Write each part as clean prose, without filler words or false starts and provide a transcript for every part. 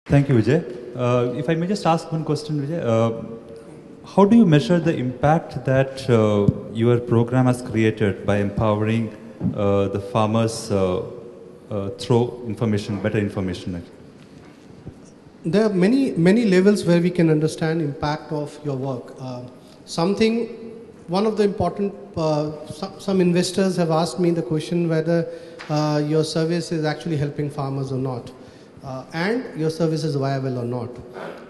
Thank you, Vijay. If I may just ask one question, Vijay. How do you measure the impact that your program has created by empowering the farmers through information, better information? There are many levels where we can understand impact of your work. One of the important, some investors have asked me the question whether your service is actually helping farmers or not, and your service is viable or not.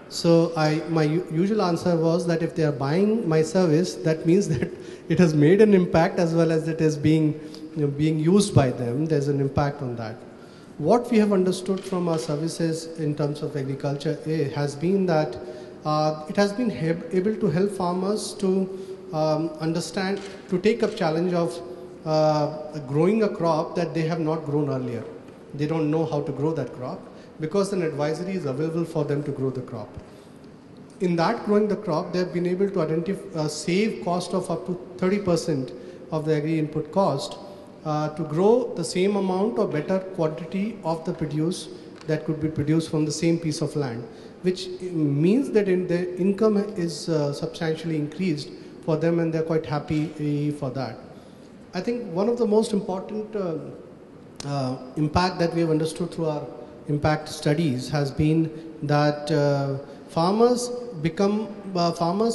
So my usual answer was that if they are buying my service, that means that it has made an impact as well as it is being used by them. There's an impact on that. What we have understood from our services in terms of agriculture has been that it has been able to help farmers to understand, to take up challenge of growing a crop that they have not grown earlier. They don't know how to grow that crop because an advisory is available for them to grow the crop. In that growing the crop, they have been able to identify, save cost of up to 30% of the agri input cost to grow the same amount or better quantity of the produce that could be produced from the same piece of land, which means that their income is substantially increased for them and they're quite happy for that. I think one of the most important impact that we have understood through our impact studies has been that farmers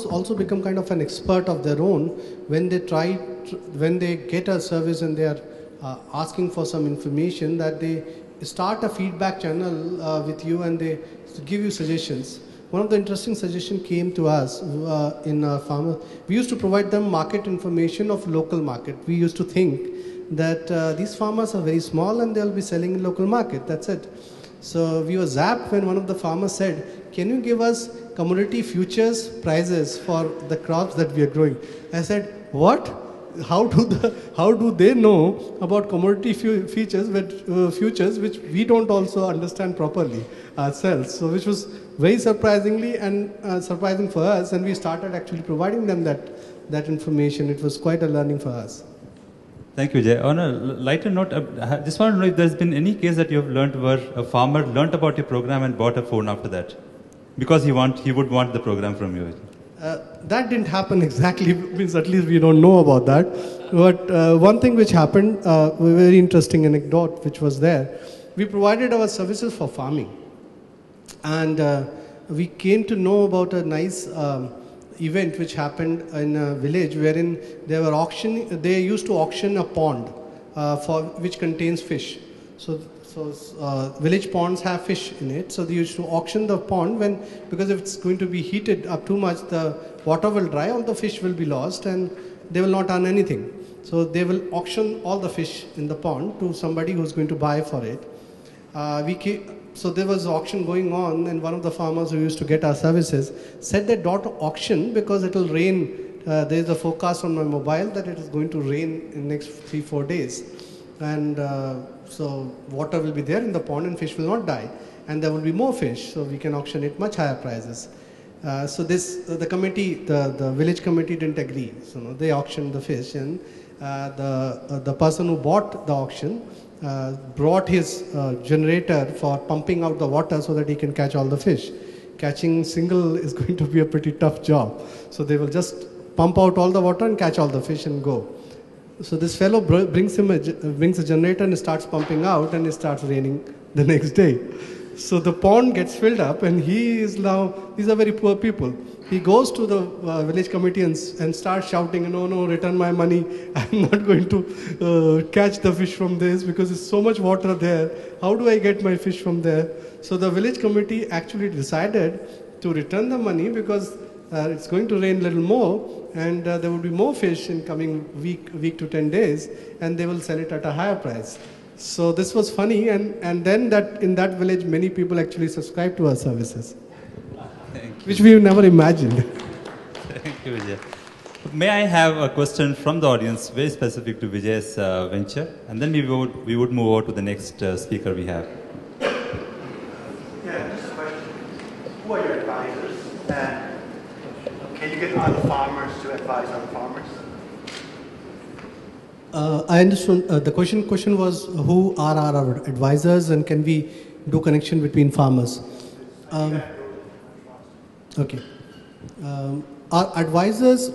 also become kind of an expert of their own when they get a service and they are asking for some information, that they start a feedback channel with you and they give you suggestions. One of the interesting suggestions came to us in farmers. We used to provide them market information of local market. We used to think that these farmers are very small and they'll be selling in local market. That's it. So we were zapped when one of the farmers said, "Can you give us commodity futures prices for the crops that we are growing?" I said, "What? How do they know about commodity futures which we don't also understand properly ourselves?" So which was very surprising for us, and we started actually providing them that information. It was quite a learning for us. Thank you, Jay. On a lighter note, I just want to know if there's been any case that you have learned where a farmer learned about your program and bought a phone after that, because he would want the program from you. That didn't happen exactly, means at least we don't know about that. But one thing which happened, a very interesting anecdote which was there, we provided our services for farming. And we came to know about a nice event which happened in a village wherein they used to auction a pond which contains fish. So village ponds have fish in it, so they used to auction the pond because if it's going to be heated up too much, the water will dry, all the fish will be lost and they will not earn anything. So they will auction all the fish in the pond to somebody who's going to buy for it. So there was auction going on, and one of the farmers who used to get our services said that don't auction because it will rain. There is a forecast on my mobile that it is going to rain in the next 3-4 days. And so water will be there in the pond and fish will not die. And there will be more fish, so we can auction it much higher prices. So the village committee didn't agree. So they auctioned the fish, and the person who bought the auction brought his generator for pumping out the water so that he can catch all the fish. Catching single is going to be a pretty tough job. So they will just pump out all the water and catch all the fish and go. So this fellow brings a generator and starts pumping out, and it starts raining the next day. So the pond gets filled up, and these are very poor people. He goes to the village committee and starts shouting, "No, return my money. I'm not going to catch the fish from this because there's so much water there. How do I get my fish from there?" So the village committee actually decided to return the money because it's going to rain a little more, and there will be more fish in coming week to 10 days, and they will sell it at a higher price. So this was funny, and then in that village, many people actually subscribed to our services, which we never imagined. Thank you, Vijay. May I have a question from the audience, very specific to Vijay's venture, and then we would move over to the next speaker we have. Yeah, just a question. Who are your advisors? And can you get other farmers to advise other farmers? I understood. The question was, who are our advisors and can we do connection between farmers? Okay. Our advisors,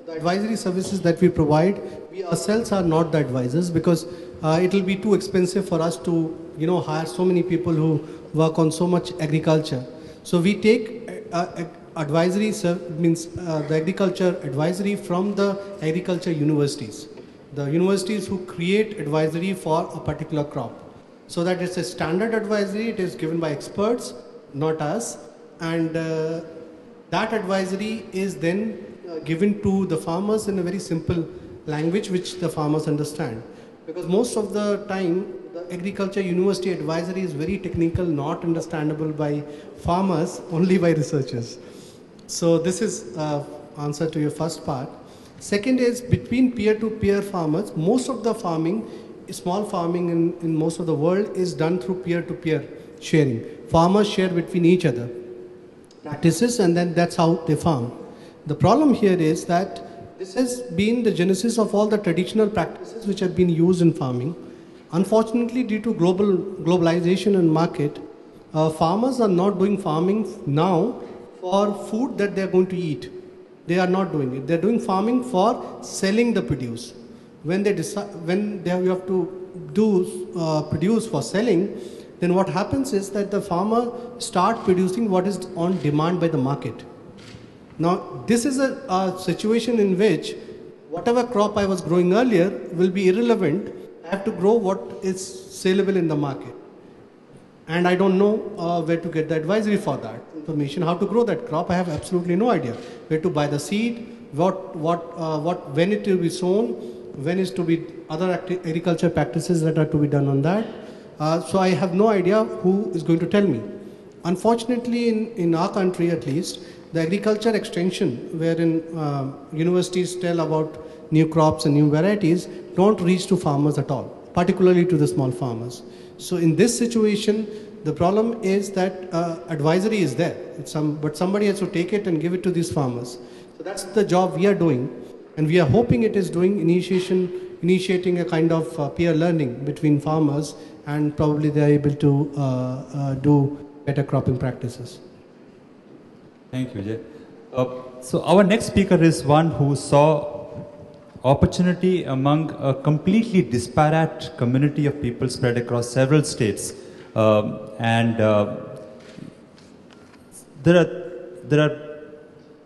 the advisory services that we provide, we ourselves are not the advisors because it will be too expensive for us to, hire so many people who work on so much agriculture. So we take advisory, the agriculture advisory from the agriculture universities. The universities who create advisory for a particular crop. So that it's a standard advisory, it is given by experts, not us. And that advisory is then given to the farmers in a very simple language which the farmers understand. Because most of the time, the agriculture university advisory is very technical, not understandable by farmers, only by researchers. So this is answer to your first part. Second is between peer-to-peer farmers, most of the farming, small farming in most of the world is done through peer-to-peer sharing. Farmers share between each other practices and then that's how they farm. The problem here is that this has been the genesis of all the traditional practices which have been used in farming. Unfortunately, due to globalization and market, farmers are not doing farming now for food that they are going to eat. They are not doing it. They are doing farming for selling the produce. When they decide, you have to do produce for selling, then what happens is that the farmer start producing what is on demand by the market. Now, this is a situation in which whatever crop I was growing earlier will be irrelevant. I have to grow what is saleable in the market. And I don't know where to get the advisory for that information. How to grow that crop, I have absolutely no idea. Where to buy the seed, when it will be sown, when is to be other agriculture practices that are to be done on that. So I have no idea who is going to tell me. Unfortunately, in our country at least, the agriculture extension, wherein universities tell about new crops and new varieties, don't reach to farmers at all, particularly to the small farmers. So in this situation, the problem is that advisory is there, but somebody has to take it and give it to these farmers. So that's the job we are doing, and we are hoping it is doing initiating a kind of peer learning between farmers, and probably they are able to do better cropping practices. Thank you, Jay. So our next speaker is one who saw opportunity among a completely disparate community of people spread across several states. There are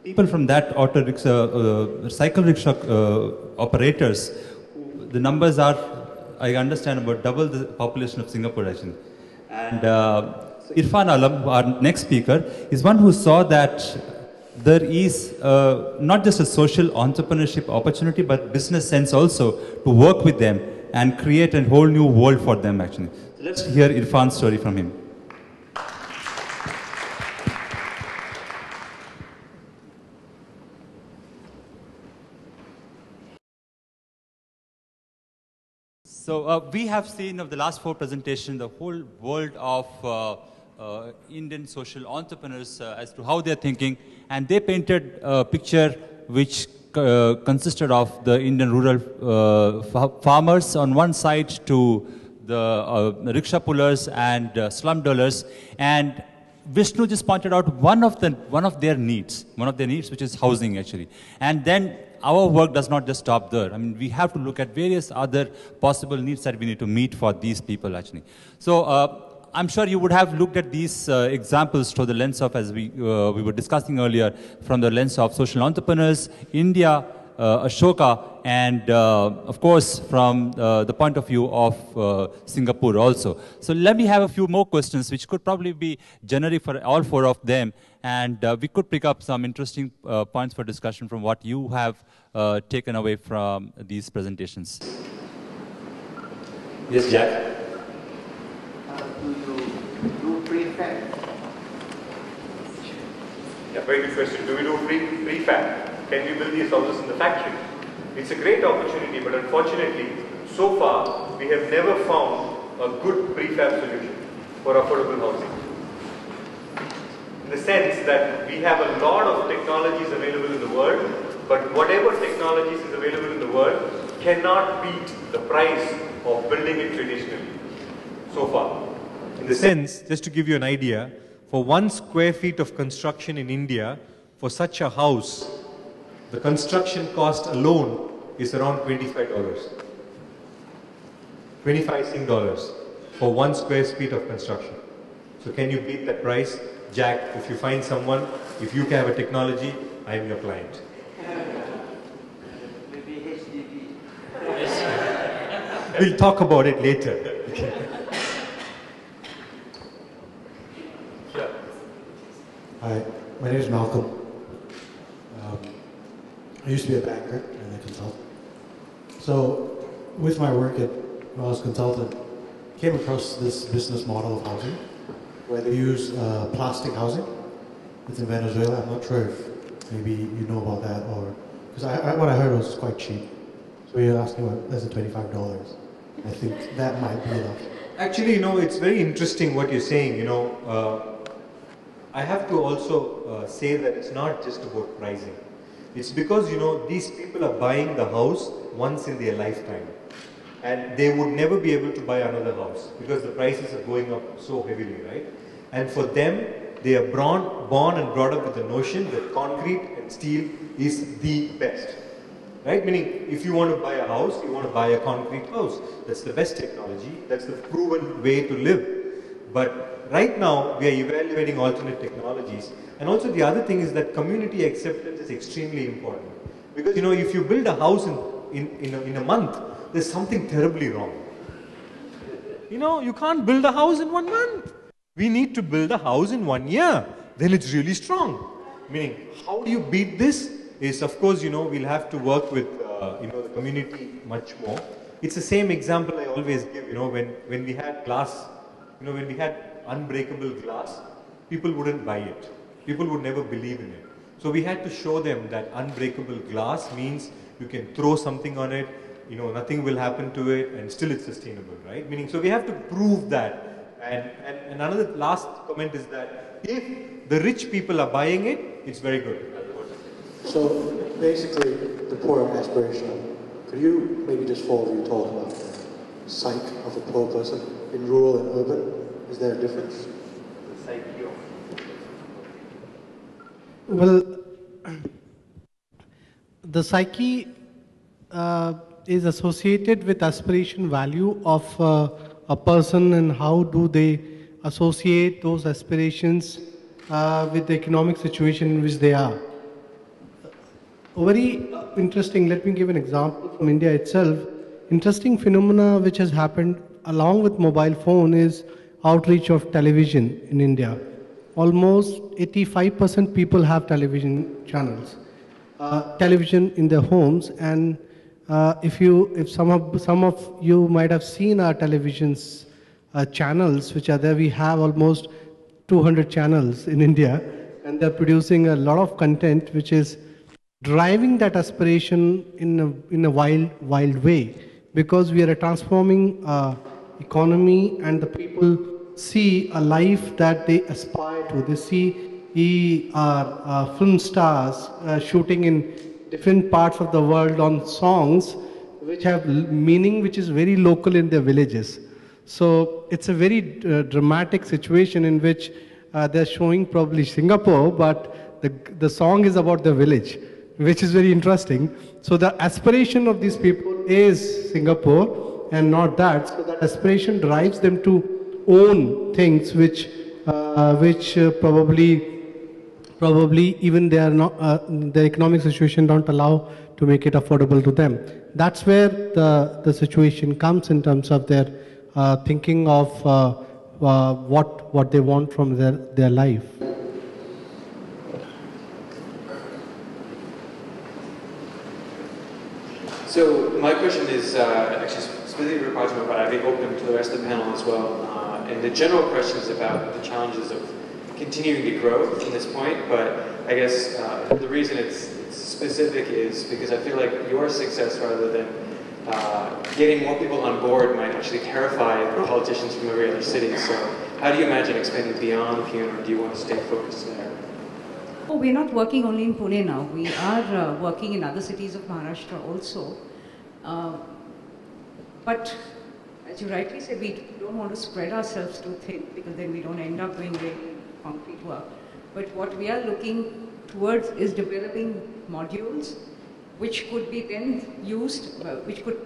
people from that auto rickshaw, cycle rickshaw operators. The numbers are, I understand, about double the population of Singapore actually. And Irfan Alam, our next speaker, is one who saw that there is not just a social entrepreneurship opportunity, but business sense also to work with them and create a whole new world for them actually. So let's hear Irfan's story from him. So we have seen of the last 4 presentations the whole world of Indian social entrepreneurs as to how they're thinking, and they painted a picture which consisted of the Indian rural farmers on one side to the rickshaw pullers and slum dwellers, and Vishnu just pointed out one of their needs, which is housing actually. And then our work does not just stop there. I mean, we have to look at various other possible needs that we need to meet for these people actually. So I'm sure you would have looked at these examples through the lens of, as we were discussing earlier, from the lens of social entrepreneurs, India, Ashoka, and of course from the point of view of Singapore also. So let me have a few more questions which could probably be generic for all 4 of them, and we could pick up some interesting points for discussion from what you have taken away from these presentations. Yes, Jack? Yeah, very good question. Do we do prefab? Can we build these houses in the factory? It's a great opportunity, but unfortunately, so far, we have never found a good prefab solution for affordable housing. In the sense that we have a lot of technologies available in the world, but whatever technologies is available in the world cannot beat the price of building it traditionally, so far. In the sense, just to give you an idea, For 1 square feet of construction in India, for such a house, the construction cost alone is around $25. 25 Sing dollars for 1 square feet of construction. So can you beat that price? Jack, if you find someone, if you have a technology, I am your client. We'll talk about it later. Hi, my name is Malcolm. I used to be a banker and a consultant. So, with my work when I was a consultant, came across this business model of housing where they use plastic housing. It's in Venezuela. I'm not sure if maybe you know about that, or because what I heard was quite cheap. So you're asking about less than $25. I think that might be enough. Actually, it's very interesting what you're saying. I have to also say that it's not just about pricing. It's because, these people are buying the house once in their lifetime. And they would never be able to buy another house because the prices are going up so heavily, right? And for them, they are born and brought up with the notion that concrete and steel is the best. Right? Meaning, if you want to buy a house, you want to buy a concrete house. That's the best technology. That's the proven way to live. But right now, we are evaluating alternate technologies. And also the other thing is that community acceptance is extremely important. Because, if you build a house in a month, there's something terribly wrong. You can't build a house in 1 month. We need to build a house in 1 year. Then it's really strong. Meaning, how do you beat this? Is of course, we'll have to work with, the community much more. It's the same example I always give, when we had glass, when we had unbreakable glass, people wouldn't buy it. People would never believe in it. So we had to show them that unbreakable glass means you can throw something on it, nothing will happen to it, and still it's sustainable, right? Meaning, so we have to prove that. And another last comment is that if the rich people are buying it, it's very good. So basically, the poor are aspirational. Could you maybe just for you talk about the psyche of a poor person in rural and urban? Is there a difference? The psyche of... Well, the psyche is associated with aspiration value of a person, and how do they associate those aspirations with the economic situation in which they are. Very interesting, let me give an example from India itself. Interesting phenomena which has happened along with mobile phone is outreach of television in India. Almost 85% people have television channels, television in their homes, and if some of you might have seen our televisions channels which are there. We have almost 200 channels in India, and they're producing a lot of content which is driving that aspiration in a wild way, because we are a transforming economy, and the people see a life that they aspire to. They see our film stars shooting in different parts of the world on songs which have meaning which is very local in their villages. So it's a very dramatic situation in which they're showing probably Singapore, but the song is about the village, which is very interesting. So the aspiration of these people is Singapore and not that. So that aspiration drives them to own things which probably even they are not, their economic situation don't allow to make it affordable to them. That's where the situation comes in terms of their thinking of what they want from their life. So my question is actually specifically for Rajma, but I'd be open to the rest of the panel as well. And the general question is about the challenges of continuing to grow from this point, but I guess the reason it's specific is because I feel like your success, rather than getting more people on board, might actually terrify politicians from every other city. So how do you imagine expanding beyond Pune, or do you want to stay focused there? Oh, we're not working only in Pune now. We are working in other cities of Maharashtra also. But as you rightly said, we don't want to spread ourselves too thin, because then we don't end up doing very concrete work. But what we are looking towards is developing modules which could be then used, which could,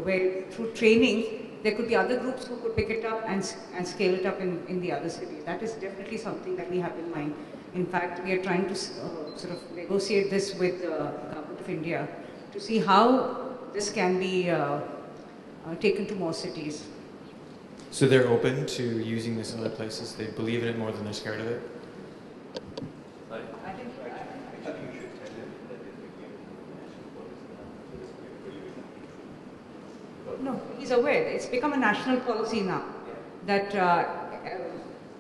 where through training, there could be other groups who could pick it up and scale it up in the other cities. That is definitely something that we have in mind. In fact, we are trying to sort of negotiate this with the Government of India to see how this can be taken to more cities. So they're open to using this in other places? They believe in it more than they're scared of it? No, he's aware. It's become a national policy now that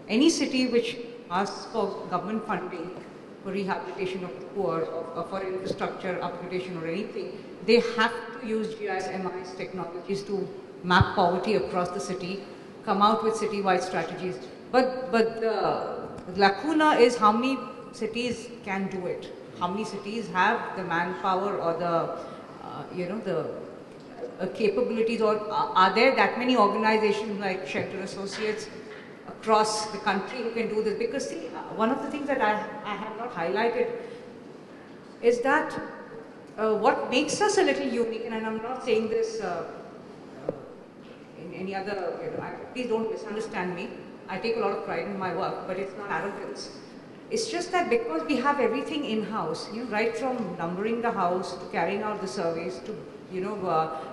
any city which asks for government funding for rehabilitation of the poor or for infrastructure upgradation or anything, they have to use GIS MIS technologies to map poverty across the city, come out with city-wide strategies. But the lacuna is how many cities can do it. How many cities have the manpower or the capabilities, or are there that many organizations like Shelter Associates across the country who can do this? Because see, one of the things that I have not highlighted is that what makes us a little unique, and I'm not saying this in any other, please don't misunderstand me. I take a lot of pride in my work, but it's not arrogance. It's just that because we have everything in-house, right from numbering the house to carrying out the surveys to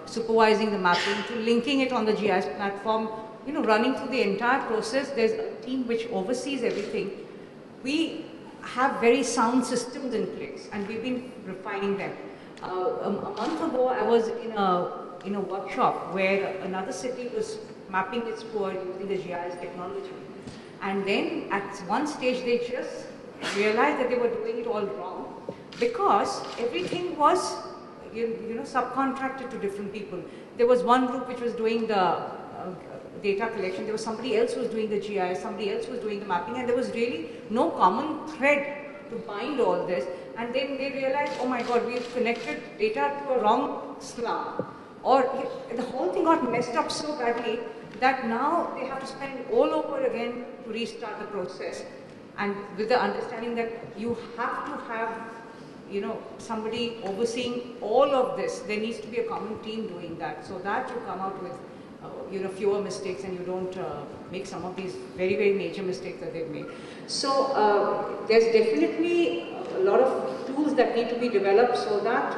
supervising the mapping to linking it on the GIS platform, running through the entire process. There's a team which oversees everything. We have very sound systems in place, and we've been refining them. A month ago, I was in a workshop where another city was mapping its poor using the GIS technology. And then at one stage, they just realized that they were doing it all wrong because everything was subcontracted to different people. There was one group which was doing the data collection, there was somebody else who was doing the GIS, somebody else was doing the mapping, and there was really no common thread to bind all this. And then they realized, oh my God, we've connected data to a wrong slum. Or the whole thing got messed up so badly that now they have to spend all over again to restart the process. And with the understanding that you have to have somebody overseeing all of this. There needs to be a common team doing that, so that you come out with fewer mistakes and you don't make some of these very, very major mistakes that they've made. So there's definitely a lot of tools that need to be developed so that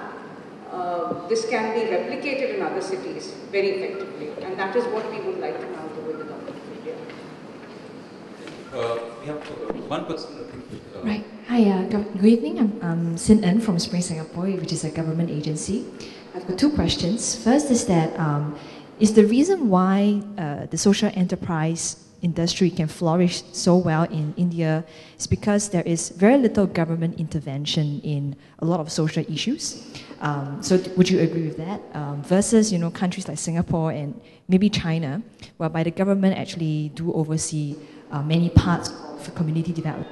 this can be replicated in other cities very effectively, and that is what we would like to now do with the Government of India. We have one question. Right. Hi, good evening. I'm Sin En from Spring Singapore, which is a government agency. I've got two questions. First is that is the reason why the social enterprise industry can flourish so well in India is because there is very little government intervention in a lot of social issues. So would you agree with that? Versus countries like Singapore and maybe China, whereby the government actually do oversee many parts of community development.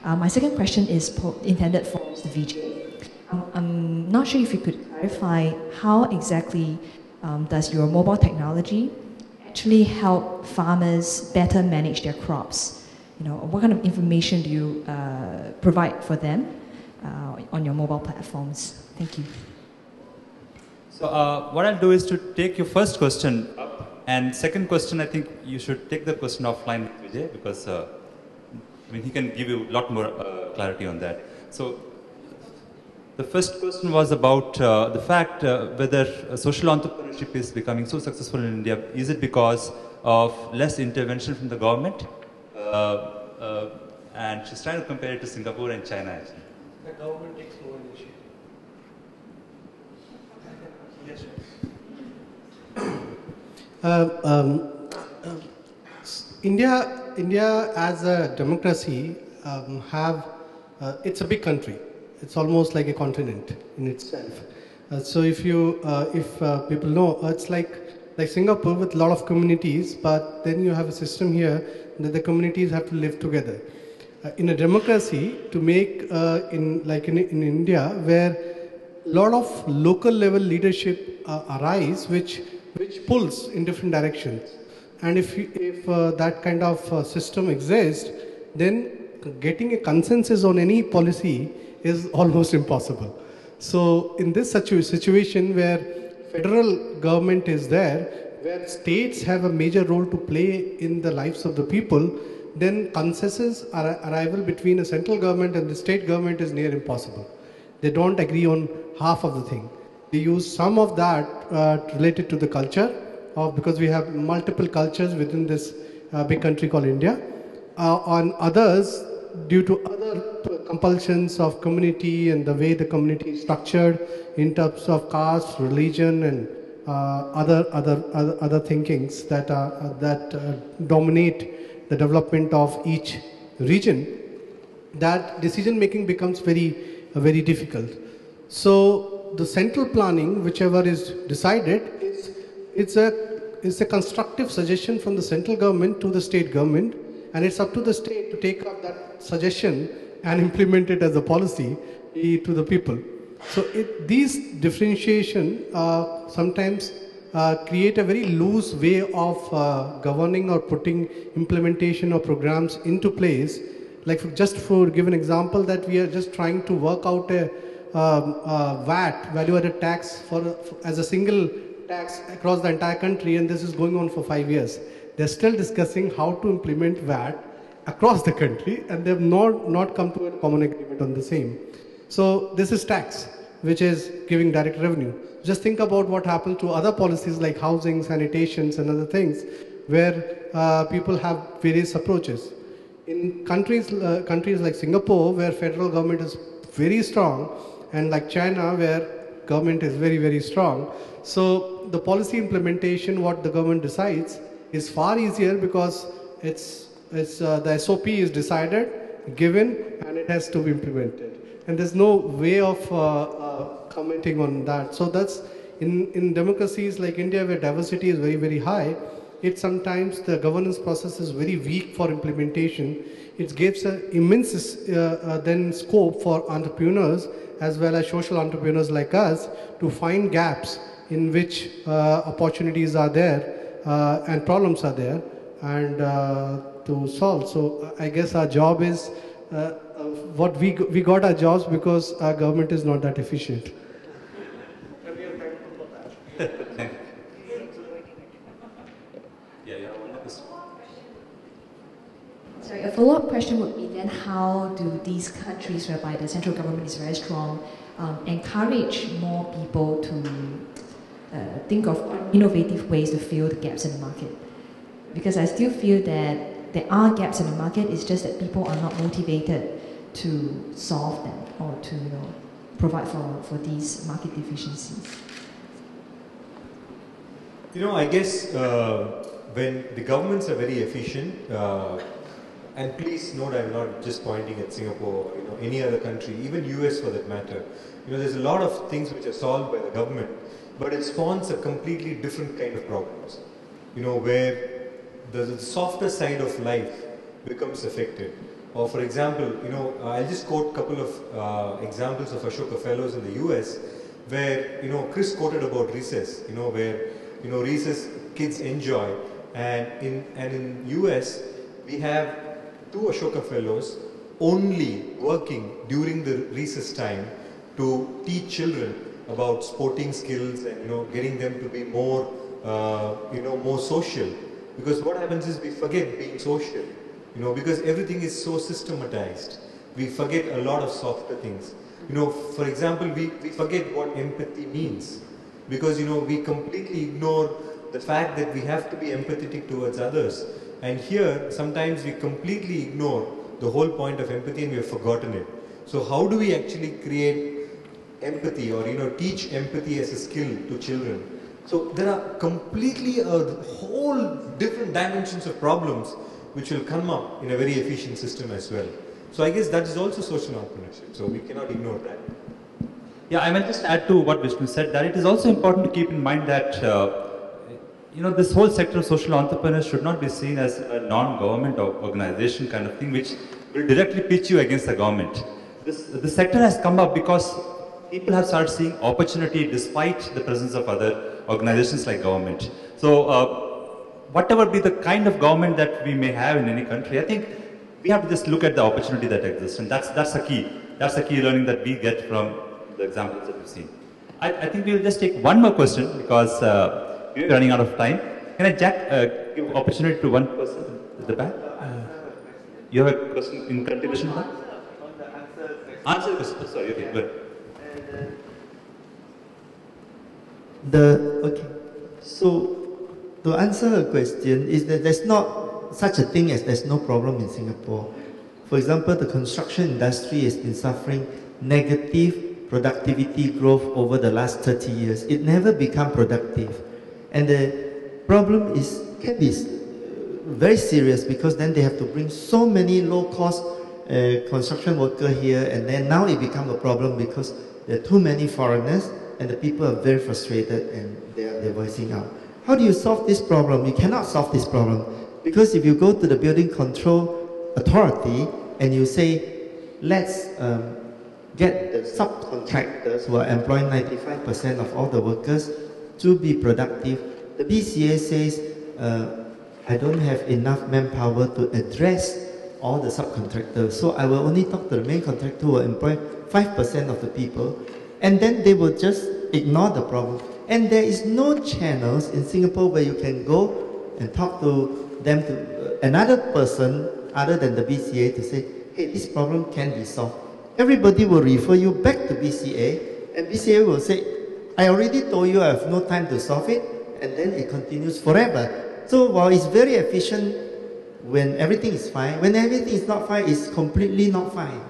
My second question is intended for Mr. Vijay. I'm not sure if you could clarify how exactly does your mobile technology actually help farmers better manage their crops? What kind of information do you provide for them on your mobile platforms? Thank you. So what I'll do is to take your first question up, and second question, I think you should take the question offline with Vijay, because he can give you a lot more clarity on that. So the first question was about the fact whether social entrepreneurship is becoming so successful in India. Is it because of less intervention from the government? And she's trying to compare it to Singapore and China, actually. The government takes no initiative. Yes. India as a democracy it's a big country. It's almost like a continent in itself. So if people know, it's like Singapore with a lot of communities, but then you have a system here that the communities have to live together. In a democracy, to make in India, where a lot of local level leadership arise, which pulls in different directions, and if that kind of system exists, then getting a consensus on any policy is almost impossible. So in this situation where federal government is there, where states have a major role to play in the lives of the people, then consensus arrival between a central government and the state government is near impossible. They don't agree on half of the thing. They use some of that related to the culture, because we have multiple cultures within this big country called India. On others, due to other compulsions of community and the way the community is structured in terms of caste, religion, and other thinkings that dominate the development of each region, that decision making becomes very difficult. So the central planning, whichever is decided, it's a constructive suggestion from the central government to the state government, and it's up to the state to take up that suggestion and implement it as a policy to the people. So these differentiation sometimes create a very loose way of governing or putting implementation of programs into place. Like just for give an example, that we are just trying to work out a VAT, value-added tax, as a single tax across the entire country, and this is going on for 5 years. They're still discussing how to implement VAT across the country, and they have not come to a common agreement on the same. So this is tax, which is giving direct revenue. Just think about what happens to other policies like housing, sanitations, and other things, where people have various approaches. In countries like Singapore, where federal government is very strong, and like China, where government is very strong, so the policy implementation, what the government decides, is far easier, because the SOP is decided, given, and it has to be implemented. And there's no way of commenting on that. So that's in democracies like India, where diversity is very high. It sometimes the governance process is very weak for implementation. It gives an immense then scope for entrepreneurs as well as social entrepreneurs like us to find gaps in which opportunities are there and problems are there, and to solve. So I guess our job is what we got our jobs because our government is not that efficient. Sorry, a follow-up question would be then, how do these countries whereby the central government is very strong encourage more people to think of innovative ways to fill the gaps in the market? Because I still feel that there are gaps in the market, it's just that people are not motivated to solve them or to provide for these market deficiencies. I guess when the governments are very efficient, and please note, I'm not just pointing at Singapore, any other country, even US for that matter. There's a lot of things which are solved by the government, but it spawns a completely different kind of problems. Where the softer side of life becomes affected. Or for example, I'll just quote a couple of examples of Ashoka Fellows in the US, where, Chris quoted about recess, where, recess kids enjoy, and in US, we have 2 Ashoka Fellows only working during the recess time to teach children about sporting skills and, getting them to be more, more social. Because what happens is we forget being social, because everything is so systematized. We forget a lot of softer things. For example, we forget what empathy means, because, we completely ignore the fact that we have to be empathetic towards others. And here, sometimes we completely ignore the whole point of empathy and we have forgotten it. So how do we actually create empathy or, teach empathy as a skill to children? So there are completely a whole different dimensions of problems which will come up in a very efficient system as well. So I guess that is also social entrepreneurship. So we cannot ignore that. Yeah, I might just add to what Vishnu said, that it is also important to keep in mind that this whole sector of social entrepreneurs should not be seen as a non-government organization kind of thing, which will directly pitch you against the government. The sector has come up because people have started seeing opportunity despite the presence of other organizations like government. So whatever be the kind of government that we may have in any country, I think we have to just look at the opportunity that exists, and that's the key. That's the key learning that we get from the examples that we've seen. I think we'll just take one more question because we're running out of time. Can I, Jack, give opportunity to one person at the back? You have a question in continuation of that? Answer the question. Sorry, okay, good. Okay. So, to answer the question, is that there's not such a thing as there's no problem in Singapore. For example, the construction industry has been suffering negative productivity growth over the last 30 years. It never become productive. And the problem can be very serious because then they have to bring so many low-cost construction workers here, and then now it becomes a problem because there are too many foreigners and the people are very frustrated and they're voicing out. How do you solve this problem? You cannot solve this problem because if you go to the building control authority and you say, let's get the subcontractors who are employing 95% of all the workers to be productive, the BCA says, I don't have enough manpower to address all the subcontractors, so I will only talk to the main contractor who will employ 5% of the people, and then they will just ignore the problem. And there is no channels in Singapore where you can go and talk to them, to another person other than the BCA, to say, hey, this problem can be solved. Everybody will refer you back to BCA, and BCA will say, I already told you I have no time to solve it, and then it continues forever. So while it's very efficient when everything is fine, when everything is not fine, it's completely not fine.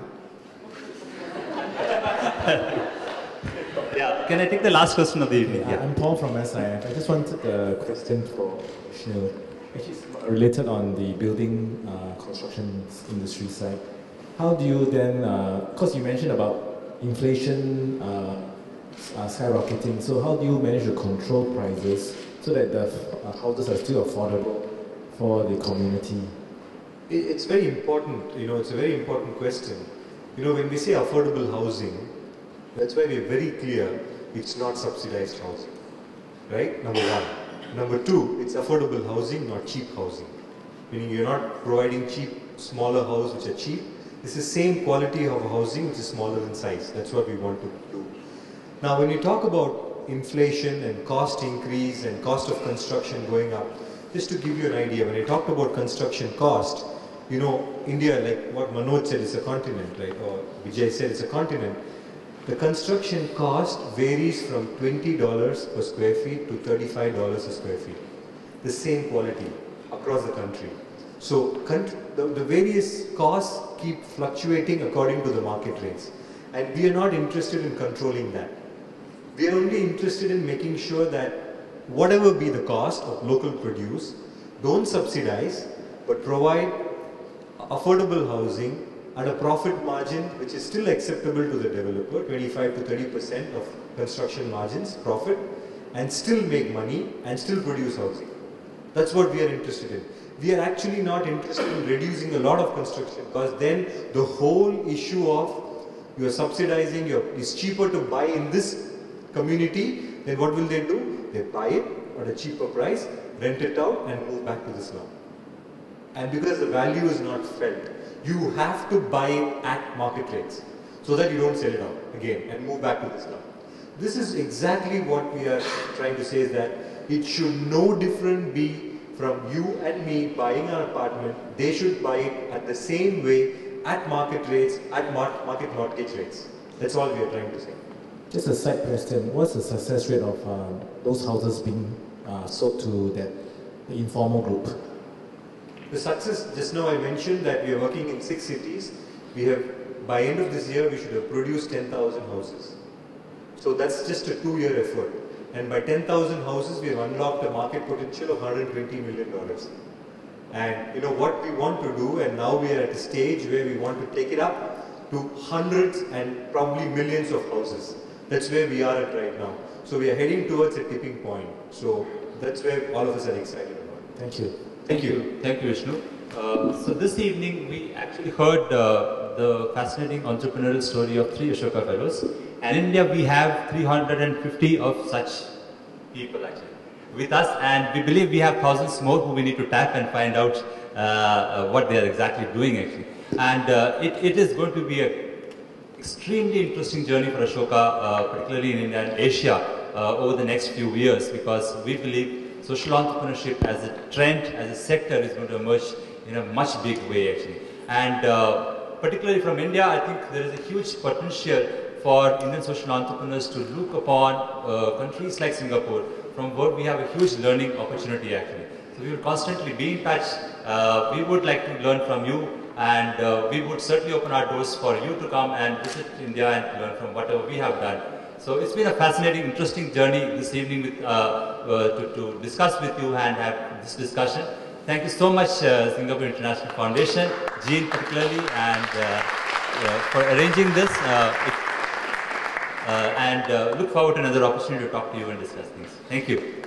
Yeah, can I take the last question of the evening? Yeah. I'm Paul from SIF. I just wanted a question for Vishnu. Actually, it's related on the building construction industry side. How do you then, because you mentioned about inflation skyrocketing, so how do you manage to control prices so that the houses are still affordable for the community? It's very important, it's a very important question. When we say affordable housing, that's why we're very clear it's not subsidized housing, right? Number one. Number two, it's affordable housing, not cheap housing. Meaning you're not providing cheap, smaller houses which are cheap. It's the same quality of housing which is smaller in size. That's what we want to do. Now, when you talk about inflation and cost increase and cost of construction going up, just to give you an idea, when I talked about construction cost, India, like what Manoj said, is a continent, right? Or Vijay said, it's a continent. The construction cost varies from $20 per square feet to $35 a square feet. The same quality across the country. So the various costs keep fluctuating according to the market rates. And we are not interested in controlling that. We are only interested in making sure that whatever be the cost of local produce, don't subsidize, but provide affordable housing at a profit margin which is still acceptable to the developer, 25 to 30% of construction margins, profit, and still make money and still produce housing. That's what we are interested in. We are actually not interested in reducing a lot of construction, because then the whole issue of you are subsidizing, it's cheaper to buy in this community, then what will they do? They buy it at a cheaper price, rent it out and move back to the slum. And because the value is not felt, you have to buy it at market rates so that you don't sell it out again and move back to the slum. This is exactly what we are trying to say, is that it should no different be from you and me buying an apartment. They should buy it at the same way, at market rates, at market mortgage rates. That's all we are trying to say. Just a side question, what's the success rate of those houses being sold to the informal group? The success, just now I mentioned that we are working in 6 cities. We have, by end of this year, we should have produced 10,000 houses. So that's just a 2-year effort. And by 10,000 houses, we have unlocked a market potential of $120 million. And what we want to do, and now we are at a stage where we want to take it up to hundreds and probably millions of houses. That's where we are at right now. So we are heading towards a tipping point. So that's where all of us are excited about. Thank you. Thank you. Thank you, Vishnu. So this evening, we actually heard the fascinating entrepreneurial story of 3 Ashoka Fellows. And in India, we have 350 of such people actually with us. And we believe we have thousands more who we need to tap and find out what they are exactly doing actually. And it is going to be a extremely interesting journey for Ashoka, particularly in India and Asia, over the next few years, because we believe social entrepreneurship as a trend, as a sector, is going to emerge in a much big way actually. And particularly from India, I think there is a huge potential for Indian social entrepreneurs to look upon countries like Singapore, from where we have a huge learning opportunity actually. So we will constantly be in touch. We would like to learn from you, and we would certainly open our doors for you to come and visit India and learn from whatever we have done. So it's been a fascinating, interesting journey this evening with, to discuss with you and have this discussion. Thank you so much, Singapore International Foundation, Jean particularly, and for arranging this. And look forward to another opportunity to talk to you and discuss things. Thank you.